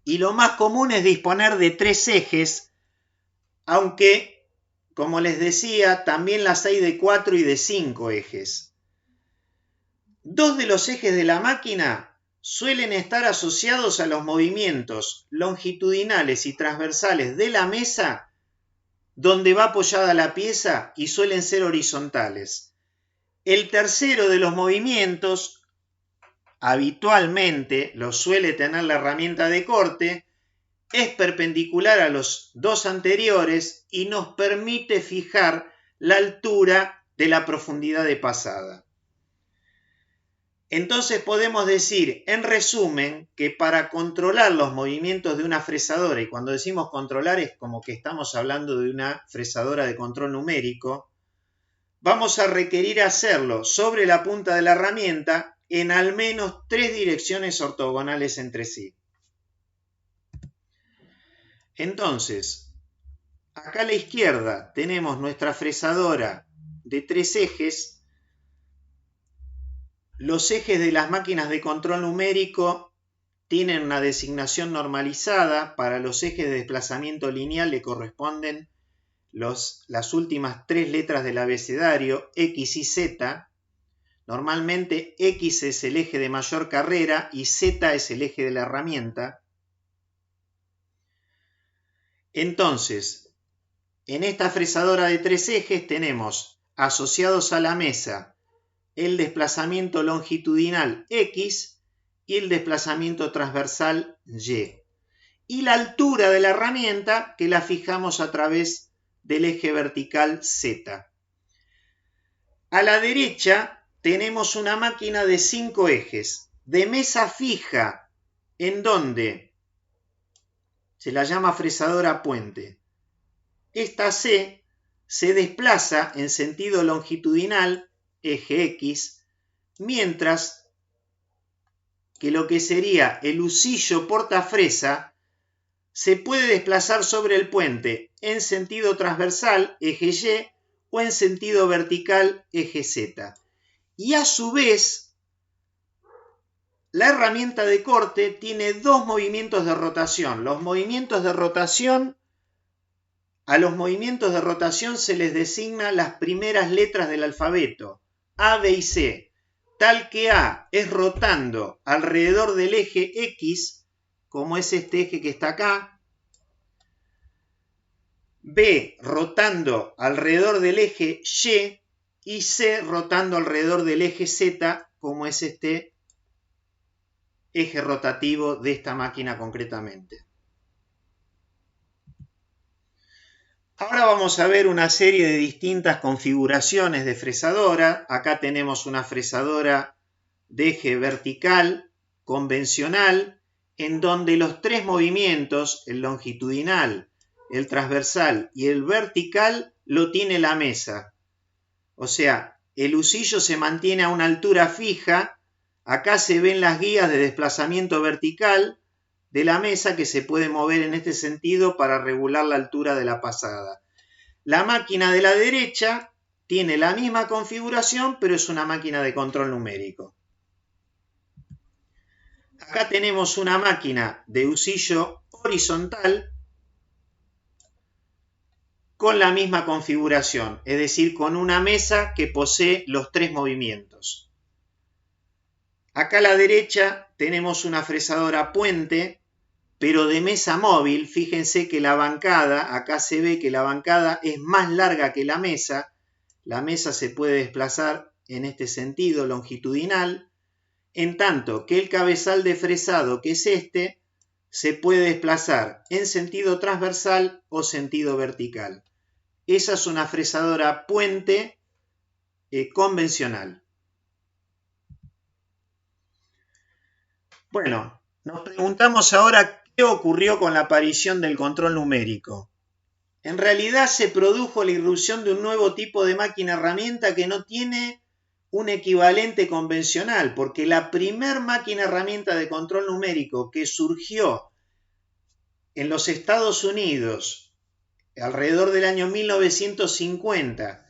Y lo más común es disponer de 3 ejes, aunque, como les decía, también las hay de 4 y de 5 ejes. 2 de los ejes de la máquina suelen estar asociados a los movimientos longitudinales y transversales de la mesa donde va apoyada la pieza y suelen ser horizontales. El tercero de los movimientos habitualmente lo suele tener la herramienta de corte, es perpendicular a los 2 anteriores y nos permite fijar la altura de la profundidad de pasada. Entonces podemos decir, en resumen, que para controlar los movimientos de una fresadora, y cuando decimos controlar es como que estamos hablando de una fresadora de control numérico, vamos a requerir hacerlo sobre la punta de la herramienta en al menos 3 direcciones ortogonales entre sí. Entonces, acá a la izquierda tenemos nuestra fresadora de 3 ejes. Los ejes de las máquinas de control numérico tienen una designación normalizada. Para los ejes de desplazamiento lineal le corresponden las últimas 3 letras del abecedario, X y Z. Normalmente X es el eje de mayor carrera y Z es el eje de la herramienta. Entonces, en esta fresadora de 3 ejes tenemos asociados a la mesa el desplazamiento longitudinal X y el desplazamiento transversal Y. Y la altura de la herramienta que la fijamos a través del eje vertical Z. A la derecha tenemos una máquina de 5 ejes, de mesa fija, en donde se la llama fresadora puente. Esta C se desplaza en sentido longitudinal, eje X, mientras que lo que sería el husillo portafresa se puede desplazar sobre el puente en sentido transversal, eje Y, o en sentido vertical, eje Z. Y a su vez, la herramienta de corte tiene 2 movimientos de rotación. A los movimientos de rotación se les designa las primeras letras del alfabeto, A, B y C, tal que A es rotando alrededor del eje X, como es este eje que está acá, B rotando alrededor del eje Y C rotando alrededor del eje Z, como es este eje rotativo de esta máquina concretamente. Ahora vamos a ver una serie de distintas configuraciones de fresadora. Acá tenemos una fresadora de eje vertical convencional, en donde los 3 movimientos, el longitudinal, el transversal y el vertical, lo tiene la mesa. O sea, el husillo se mantiene a una altura fija. Acá se ven las guías de desplazamiento vertical de la mesa que se puede mover en este sentido para regular la altura de la pasada. La máquina de la derecha tiene la misma configuración, pero es una máquina de control numérico. Acá tenemos una máquina de husillo horizontal con la misma configuración, es decir, con una mesa que posee los 3 movimientos. Acá a la derecha tenemos una fresadora puente, pero de mesa móvil. Fíjense que la bancada, acá se ve que la bancada es más larga que la mesa se puede desplazar en este sentido longitudinal, en tanto que el cabezal de fresado, que es este, se puede desplazar en sentido transversal o sentido vertical. Esa es una fresadora puente convencional. Bueno, nos preguntamos ahora qué ocurrió con la aparición del control numérico. En realidad se produjo la irrupción de un nuevo tipo de máquina herramienta que no tiene un equivalente convencional, porque la primer máquina herramienta de control numérico que surgió en los Estados Unidos alrededor del año 1950,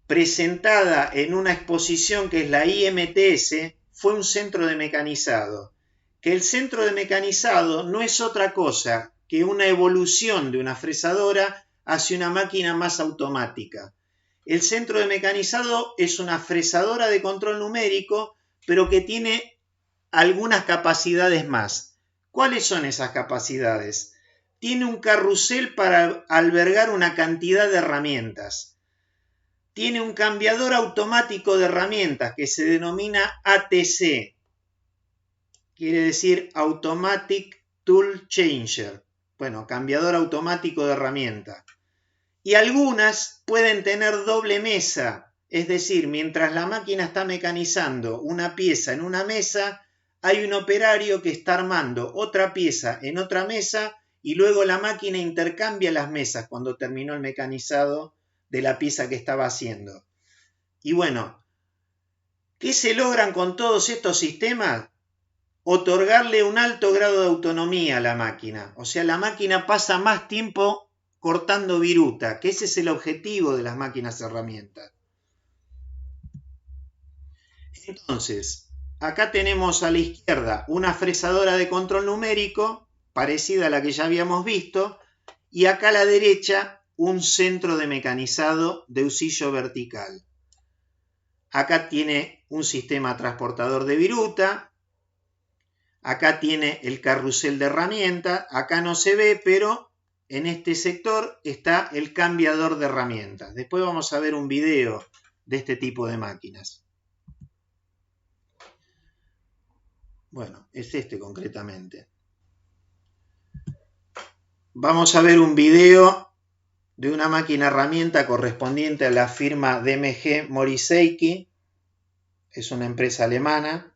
presentada en una exposición que es la IMTS, fue un centro de mecanizado. Que el centro de mecanizado no es otra cosa que una evolución de una fresadora hacia una máquina más automática. El centro de mecanizado es una fresadora de control numérico, pero que tiene algunas capacidades más. ¿Cuáles son esas capacidades? Tiene un carrusel para albergar una cantidad de herramientas. Tiene un cambiador automático de herramientas que se denomina ATC. Quiere decir Automatic Tool Changer. Bueno, cambiador automático de herramientas. Y algunas pueden tener doble mesa. Es decir, mientras la máquina está mecanizando una pieza en una mesa, hay un operario que está armando otra pieza en otra mesa y luego la máquina intercambia las mesas cuando terminó el mecanizado de la pieza que estaba haciendo. Y bueno, ¿qué se logran con todos estos sistemas? Otorgarle un alto grado de autonomía a la máquina. O sea, la máquina pasa más tiempo cortando viruta, que ese es el objetivo de las máquinas herramientas. Entonces, acá tenemos a la izquierda una fresadora de control numérico, parecida a la que ya habíamos visto, y acá a la derecha un centro de mecanizado de husillo vertical. Acá tiene un sistema transportador de viruta, acá tiene el carrusel de herramientas, acá no se ve, pero en este sector está el cambiador de herramientas. Después vamos a ver un video de este tipo de máquinas. Bueno, es este concretamente. Vamos a ver un video de una máquina herramienta correspondiente a la firma DMG Mori Seiki. Es una empresa alemana.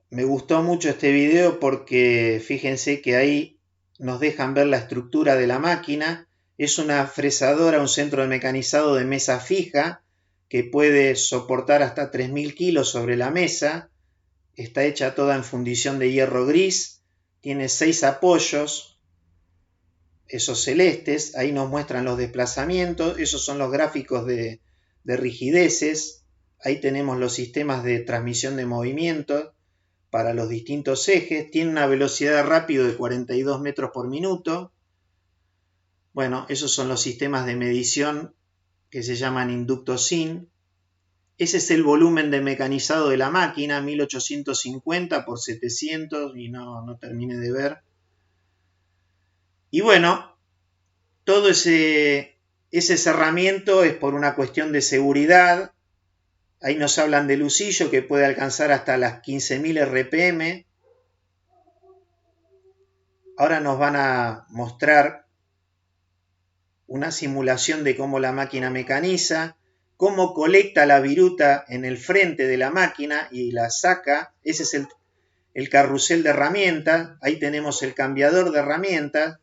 Me gustó mucho este video porque fíjense que ahí nos dejan ver la estructura de la máquina. Es una fresadora, un centro de mecanizado de mesa fija que puede soportar hasta 3.000 kilos sobre la mesa. Está hecha toda en fundición de hierro gris. Tiene 6 apoyos, esos celestes. Ahí nos muestran los desplazamientos. Esos son los gráficos de rigideces. Ahí tenemos los sistemas de transmisión de movimiento para los distintos ejes. Tiene una velocidad de rápido de 42 metros por minuto. Bueno, esos son los sistemas de medición que se llaman inducto SIN. Ese es el volumen de mecanizado de la máquina, 1850 por 700, y no terminé de ver. Y bueno, todo ese cerramiento es por una cuestión de seguridad. Ahí nos hablan del husillo que puede alcanzar hasta las 15.000 RPM. Ahora nos van a mostrar una simulación de cómo la máquina mecaniza, cómo colecta la viruta en el frente de la máquina y la saca. Ese es el carrusel de herramientas. Ahí tenemos el cambiador de herramientas.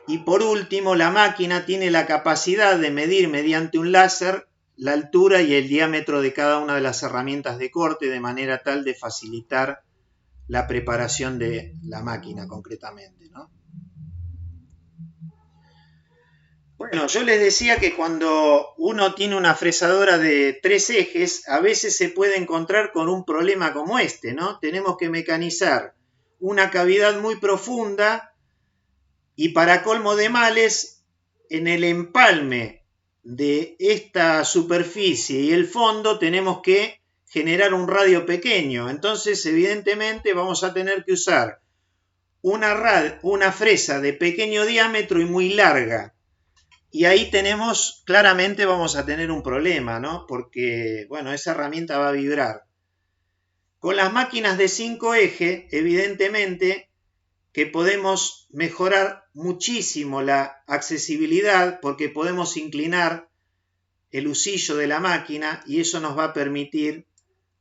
Y por último, la máquina tiene la capacidad de medir mediante un láser la altura y el diámetro de cada una de las herramientas de corte de manera tal de facilitar la preparación de la máquina concretamente, ¿no? Bueno, yo les decía que cuando uno tiene una fresadora de 3 ejes, a veces se puede encontrar con un problema como este, ¿no? Tenemos que mecanizar una cavidad muy profunda y para colmo de males, en el empalme de esta superficie y el fondo tenemos que generar un radio pequeño. Entonces, evidentemente, vamos a tener que usar una fresa de pequeño diámetro y muy larga. Y ahí claramente vamos a tener un problema, ¿no? Porque, bueno, esa herramienta va a vibrar. Con las máquinas de 5 ejes, evidentemente, que podemos mejorar muchísimo la accesibilidad porque podemos inclinar el husillo de la máquina y eso nos va a permitir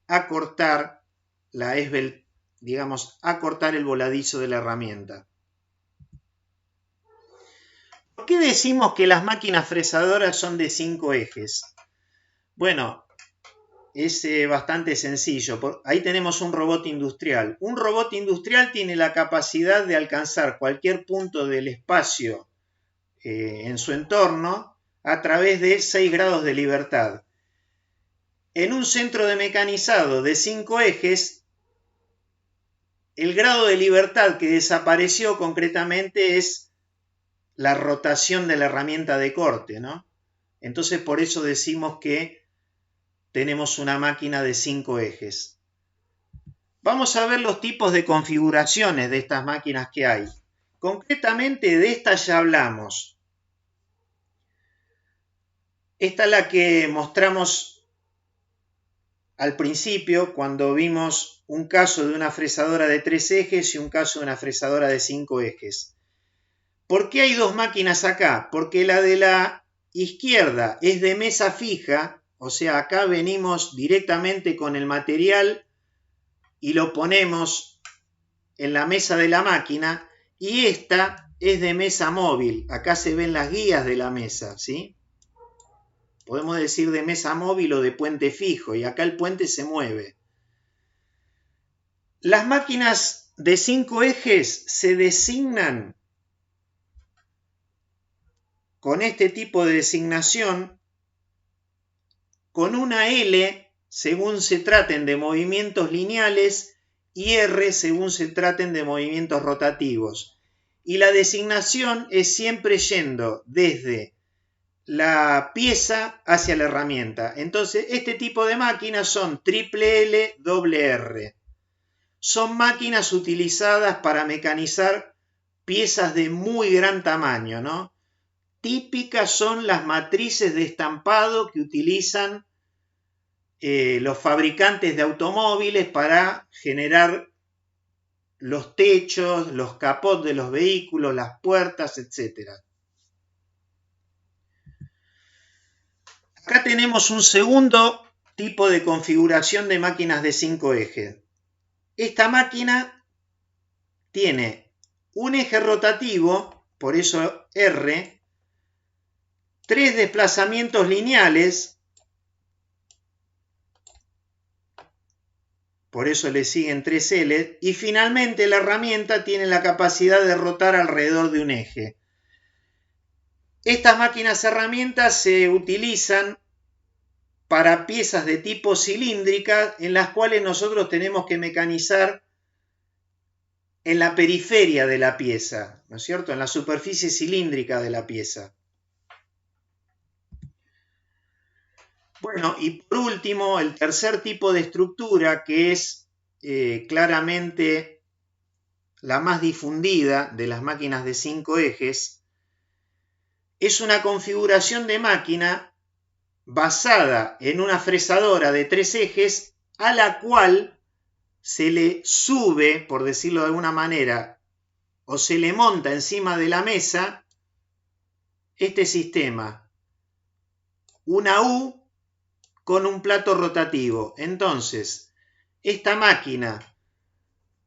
acortar acortar el voladizo de la herramienta. ¿Por qué decimos que las máquinas fresadoras son de 5 ejes? Bueno, es bastante sencillo. Ahí tenemos un robot industrial. Un robot industrial tiene la capacidad de alcanzar cualquier punto del espacio en su entorno a través de 6 grados de libertad. En un centro de mecanizado de 5 ejes, el grado de libertad que desapareció concretamente es la rotación de la herramienta de corte, ¿no? Entonces por eso decimos que tenemos una máquina de 5 ejes. Vamos a ver los tipos de configuraciones de estas máquinas que hay. Concretamente de estas ya hablamos. Esta es la que mostramos al principio cuando vimos un caso de una fresadora de 3 ejes y un caso de una fresadora de 5 ejes. ¿Por qué hay dos máquinas acá? Porque la de la izquierda es de mesa fija, o sea, acá venimos directamente con el material y lo ponemos en la mesa de la máquina, y esta es de mesa móvil. Acá se ven las guías de la mesa, ¿sí? Podemos decir de mesa móvil o de puente fijo, y acá el puente se mueve. Las máquinas de 5 ejes se designan con este tipo de designación con una L según se traten de movimientos lineales y R según se traten de movimientos rotativos. Y la designación es siempre yendo desde la pieza hacia la herramienta. Entonces, este tipo de máquinas son triple L, doble R. Son máquinas utilizadas para mecanizar piezas de muy gran tamaño, ¿no? Típicas son las matrices de estampado que utilizan los fabricantes de automóviles para generar los techos, los capots de los vehículos, las puertas, etc. Acá tenemos un segundo tipo de configuración de máquinas de 5 ejes. Esta máquina tiene un eje rotativo, por eso R, 3 desplazamientos lineales, por eso le siguen 3 L, y finalmente la herramienta tiene la capacidad de rotar alrededor de un eje. Estas máquinas herramientas se utilizan para piezas de tipo cilíndrica en las cuales nosotros tenemos que mecanizar en la periferia de la pieza, ¿no es cierto? En la superficie cilíndrica de la pieza. Bueno, y por último, el tercer tipo de estructura, que es claramente la más difundida de las máquinas de 5 ejes, es una configuración de máquina basada en una fresadora de 3 ejes a la cual se le sube, por decirlo de alguna manera, o se le monta encima de la mesa este sistema, una U con un plato rotativo. Entonces, esta máquina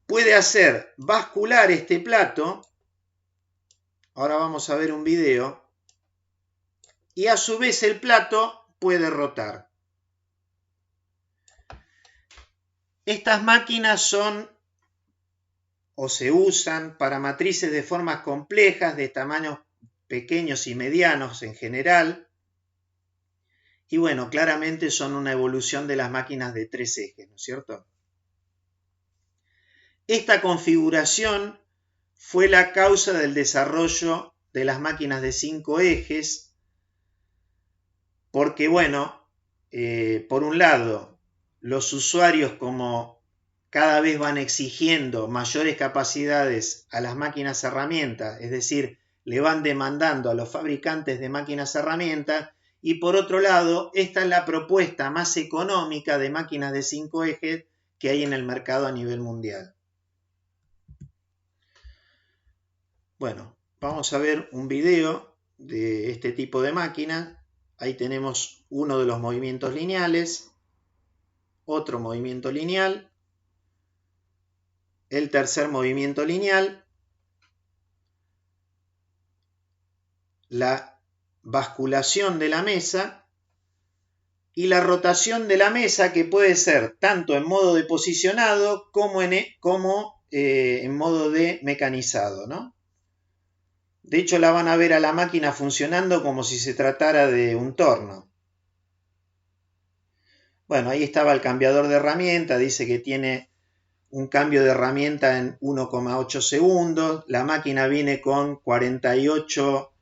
puede hacer bascular este plato, Ahora vamos a ver un video. Y a su vez el plato puede rotar. Estas máquinas son o se usan para matrices de formas complejas de tamaños pequeños y medianos en general. Y bueno, claramente son una evolución de las máquinas de 3 ejes, ¿no es cierto? Esta configuración fue la causa del desarrollo de las máquinas de 5 ejes, porque bueno, por un lado, los usuarios como cada vez van exigiendo mayores capacidades a las máquinas herramientas, es decir, le van demandando a los fabricantes de máquinas herramientas, y por otro lado, esta es la propuesta más económica de máquinas de 5 ejes que hay en el mercado a nivel mundial. Bueno, vamos a ver un video de este tipo de máquina. Ahí tenemos uno de los movimientos lineales, otro movimiento lineal, el tercer movimiento lineal, la basculación de la mesa y la rotación de la mesa, que puede ser tanto en modo de posicionado como en modo de mecanizado, ¿no? De hecho, la van a ver a la máquina funcionando como si se tratara de un torno. Bueno, ahí estaba el cambiador de herramienta, dice que tiene un cambio de herramienta en 1,8 segundos. La máquina viene con 48,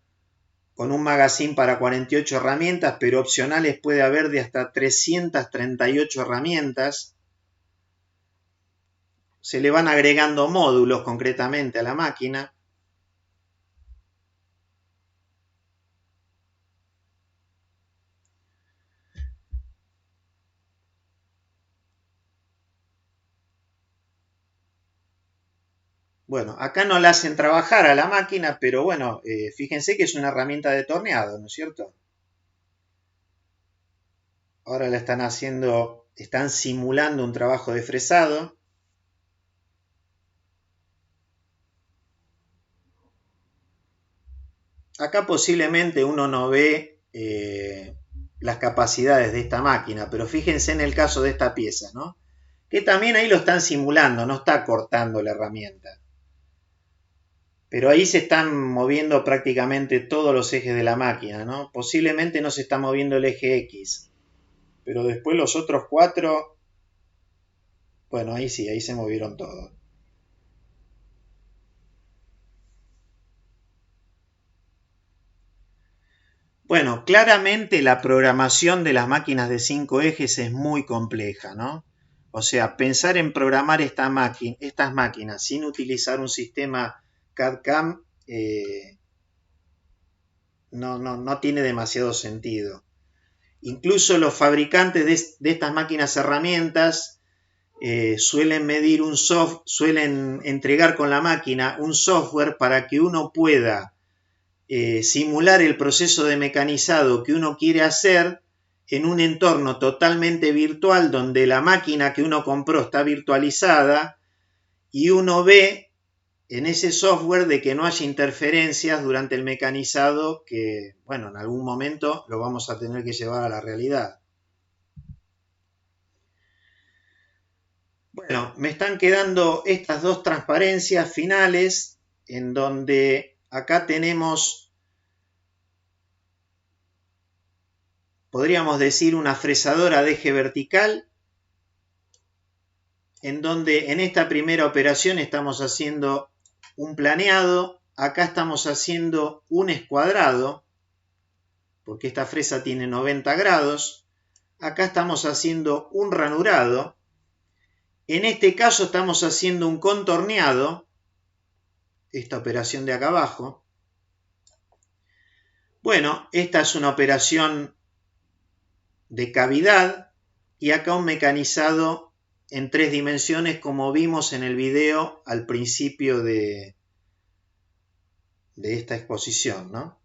con un magazine para 48 herramientas, pero opcionales puede haber de hasta 338 herramientas. Se le van agregando módulos concretamente a la máquina. Bueno, acá no la hacen trabajar a la máquina, pero bueno, fíjense que es una herramienta de torneado, ¿no es cierto? Ahora la están haciendo, están simulando un trabajo de fresado. Acá posiblemente uno no ve las capacidades de esta máquina, pero fíjense en el caso de esta pieza, ¿no? Que también ahí lo están simulando, no está cortando la herramienta. Pero ahí se están moviendo prácticamente todos los ejes de la máquina, ¿no? Posiblemente no se está moviendo el eje X, pero después los otros 4, bueno, ahí sí, ahí se movieron todos. Bueno, claramente la programación de las máquinas de 5 ejes es muy compleja, ¿no? O sea, pensar en programar estas máquinas sin utilizar un sistema CAD-CAM no tiene demasiado sentido. Incluso los fabricantes de estas máquinas herramientas suelen entregar con la máquina un software para que uno pueda simular el proceso de mecanizado que uno quiere hacer en un entorno totalmente virtual donde la máquina que uno compró está virtualizada y uno ve en ese software de que no haya interferencias durante el mecanizado que, bueno, en algún momento lo vamos a tener que llevar a la realidad. Bueno, me están quedando estas dos transparencias finales en donde acá tenemos, podríamos decir, una fresadora de eje vertical, en donde en esta primera operación estamos haciendo un planeado, acá estamos haciendo un escuadrado, porque esta fresa tiene 90 grados, acá estamos haciendo un ranurado, en este caso estamos haciendo un contorneado, esta operación de acá abajo. Bueno, esta es una operación de cavidad y acá un mecanizado en 3 dimensiones como vimos en el video al principio de esta exposición, ¿no?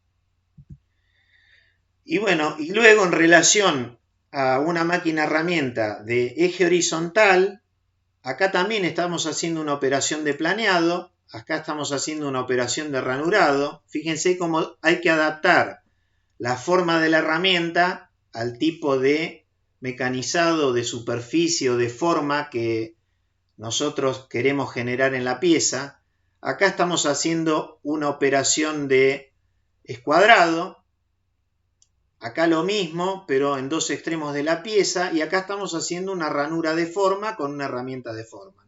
Y bueno, y luego en relación a una máquina herramienta de eje horizontal, acá también estamos haciendo una operación de planeado, Acá estamos haciendo una operación de ranurado. Fíjense cómo hay que adaptar la forma de la herramienta al tipo de mecanizado, de superficie o de forma que nosotros queremos generar en la pieza. Acá estamos haciendo una operación de escuadrado. Acá lo mismo, pero en dos extremos de la pieza. Y acá estamos haciendo una ranura de forma con una herramienta de forma.